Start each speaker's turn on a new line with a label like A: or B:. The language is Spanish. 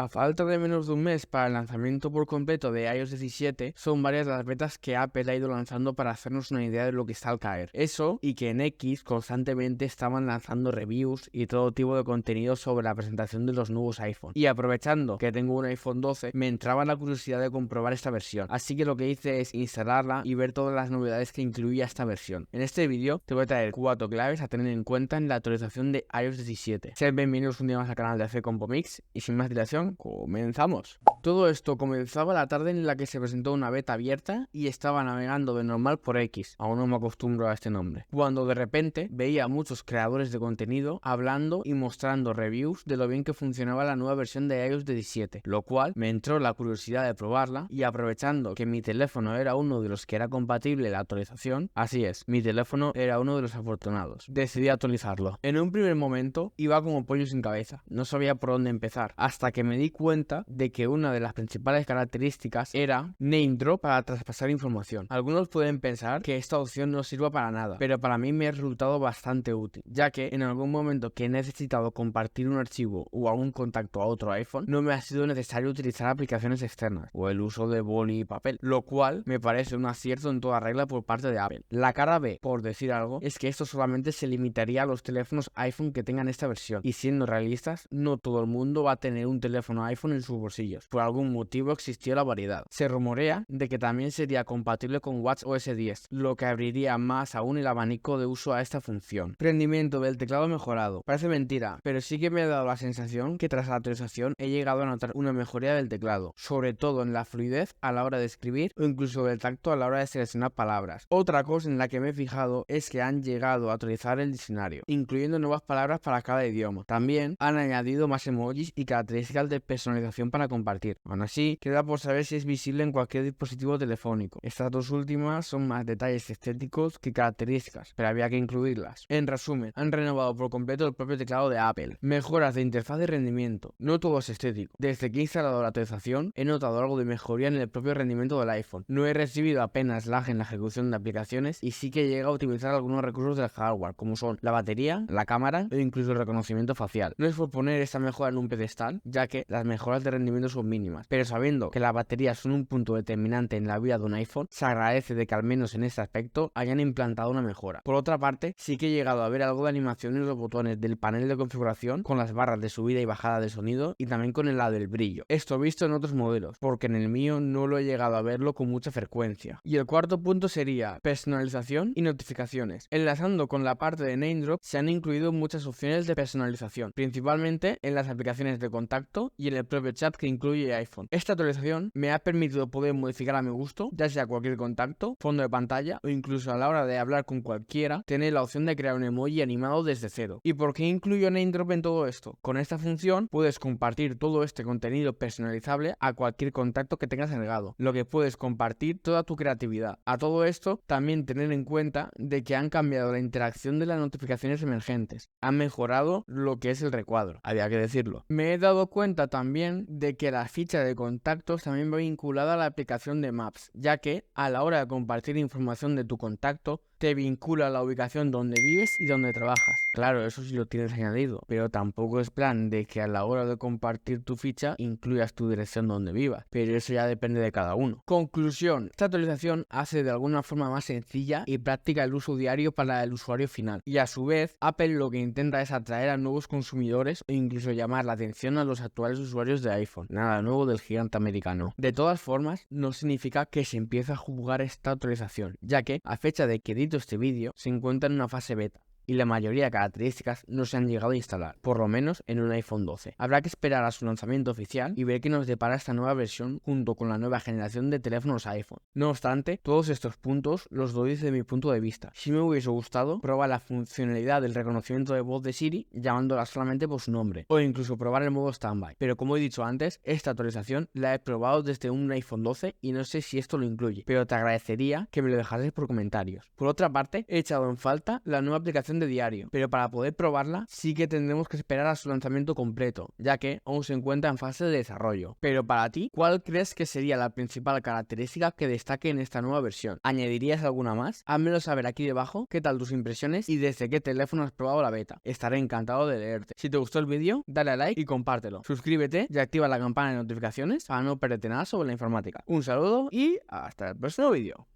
A: A falta de menos de un mes para el lanzamiento por completo de iOS 17, son varias las betas que Apple ha ido lanzando para hacernos una idea de lo que está al caer. Eso y que en X constantemente estaban lanzando reviews y todo tipo de contenido sobre la presentación de los nuevos iPhone. Y aprovechando que tengo un iPhone 12, me entraba la curiosidad de comprobar esta versión. Así que lo que hice es instalarla y ver todas las novedades que incluía esta versión. En este vídeo te voy a traer 4 claves a tener en cuenta en la actualización de iOS 17. Sean bienvenidos un día más al canal de AC Compo Mix y sin más dilación, comenzamos. Todo esto comenzaba la tarde en la que se presentó una beta abierta y estaba navegando de normal por X, aún no me acostumbro a este nombre, cuando de repente veía a muchos creadores de contenido hablando y mostrando reviews de lo bien que funcionaba la nueva versión de iOS 17, lo cual me entró la curiosidad de probarla y aprovechando que mi teléfono era uno de los que era compatible la actualización, así es, mi teléfono era uno de los afortunados, decidí actualizarlo. En un primer momento iba como pollo sin cabeza, no sabía por dónde empezar, hasta que me di cuenta de que una de las principales características era name drop para traspasar información. Algunos pueden pensar que esta opción no sirva para nada, pero para mí me ha resultado bastante útil, ya que en algún momento que he necesitado compartir un archivo o algún contacto a otro iPhone, no me ha sido necesario utilizar aplicaciones externas o el uso de boli y papel, lo cual me parece un acierto en toda regla por parte de Apple. La cara B, por decir algo, es que esto solamente se limitaría a los teléfonos iPhone que tengan esta versión, y siendo realistas, no todo el mundo va a tener un teléfono iPhone en sus bolsillos. Por algún motivo existió la variedad. Se rumorea de que también sería compatible con watchOS 10, lo que abriría más aún el abanico de uso a esta función. Rendimiento del teclado mejorado. Parece mentira, pero sí que me ha dado la sensación que tras la actualización he llegado a notar una mejoría del teclado, sobre todo en la fluidez a la hora de escribir o incluso del tacto a la hora de seleccionar palabras. Otra cosa en la que me he fijado es que han llegado a actualizar el diccionario, incluyendo nuevas palabras para cada idioma. También han añadido más emojis y características de personalización para compartir. Aún así, queda por saber si es visible en cualquier dispositivo telefónico. Estas dos últimas son más detalles estéticos que características, pero había que incluirlas. En resumen, han renovado por completo el propio teclado de Apple. Mejoras de interfaz y rendimiento. No todo es estético. Desde que he instalado la actualización, he notado algo de mejoría en el propio rendimiento del iPhone. No he recibido apenas lag en la ejecución de aplicaciones y sí que llega a utilizar algunos recursos del hardware, como son la batería, la cámara e incluso el reconocimiento facial. No es por poner esta mejora en un pedestal, ya que las mejoras de rendimiento son mínimas, pero sabiendo que las baterías son un punto determinante en la vida de un iPhone, se agradece de que al menos en este aspecto hayan implantado una mejora. Por otra parte, sí que he llegado a ver algo de animación en los botones del panel de configuración, con las barras de subida y bajada de sonido y también con el lado del brillo. Esto visto en otros modelos, porque en el mío no lo he llegado a verlo con mucha frecuencia. Y el cuarto punto sería personalización y notificaciones. Enlazando con la parte de name drop, se han incluido muchas opciones de personalización, principalmente en las aplicaciones de contacto y en el propio chat que incluye iPhone. Esta actualización me ha permitido poder modificar a mi gusto, ya sea cualquier contacto, fondo de pantalla o incluso a la hora de hablar con cualquiera, tener la opción de crear un emoji animado desde cero. ¿Y por qué incluyo name drop en todo esto? Con esta función puedes compartir todo este contenido personalizable a cualquier contacto que tengas agregado, lo que puedes compartir toda tu creatividad. A todo esto, también tener en cuenta de que han cambiado la interacción de las notificaciones emergentes, han mejorado lo que es el recuadro, había que decirlo. Me he dado cuenta también de que la ficha de contactos también va vinculada a la aplicación de Maps, ya que a la hora de compartir información de tu contacto, te vincula a la ubicación donde vives y donde trabajas. Claro, eso sí lo tienes añadido, pero tampoco es plan de que a la hora de compartir tu ficha incluyas tu dirección donde vivas, pero eso ya depende de cada uno. Conclusión, esta actualización hace de alguna forma más sencilla y práctica el uso diario para el usuario final, y a su vez Apple lo que intenta es atraer a nuevos consumidores o incluso llamar la atención a los actuales usuarios de iPhone. Nada nuevo del gigante americano. De todas formas, no significa que se empiece a jugar esta actualización, ya que a fecha de que edito este vídeo se encuentra en una fase beta y la mayoría de características no se han llegado a instalar, por lo menos en un iPhone 12. Habrá que esperar a su lanzamiento oficial y ver qué nos depara esta nueva versión junto con la nueva generación de teléfonos iPhone. No obstante, todos estos puntos los doy desde mi punto de vista. Si me hubiese gustado probar la funcionalidad del reconocimiento de voz de Siri llamándola solamente por su nombre, o incluso probar el modo standby, pero como he dicho antes, esta actualización la he probado desde un iPhone 12 y no sé si esto lo incluye, pero te agradecería que me lo dejases por comentarios. Por otra parte, he echado en falta la nueva aplicación versión de diario, pero para poder probarla sí que tendremos que esperar a su lanzamiento completo, ya que aún se encuentra en fase de desarrollo. Pero para ti, ¿cuál crees que sería la principal característica que destaque en esta nueva versión? ¿Añadirías alguna más? Házmelo saber aquí debajo qué tal tus impresiones y desde qué teléfono has probado la beta. Estaré encantado de leerte. Si te gustó el vídeo, dale a like y compártelo. Suscríbete y activa la campana de notificaciones para no perderte nada sobre la informática. Un saludo y hasta el próximo vídeo.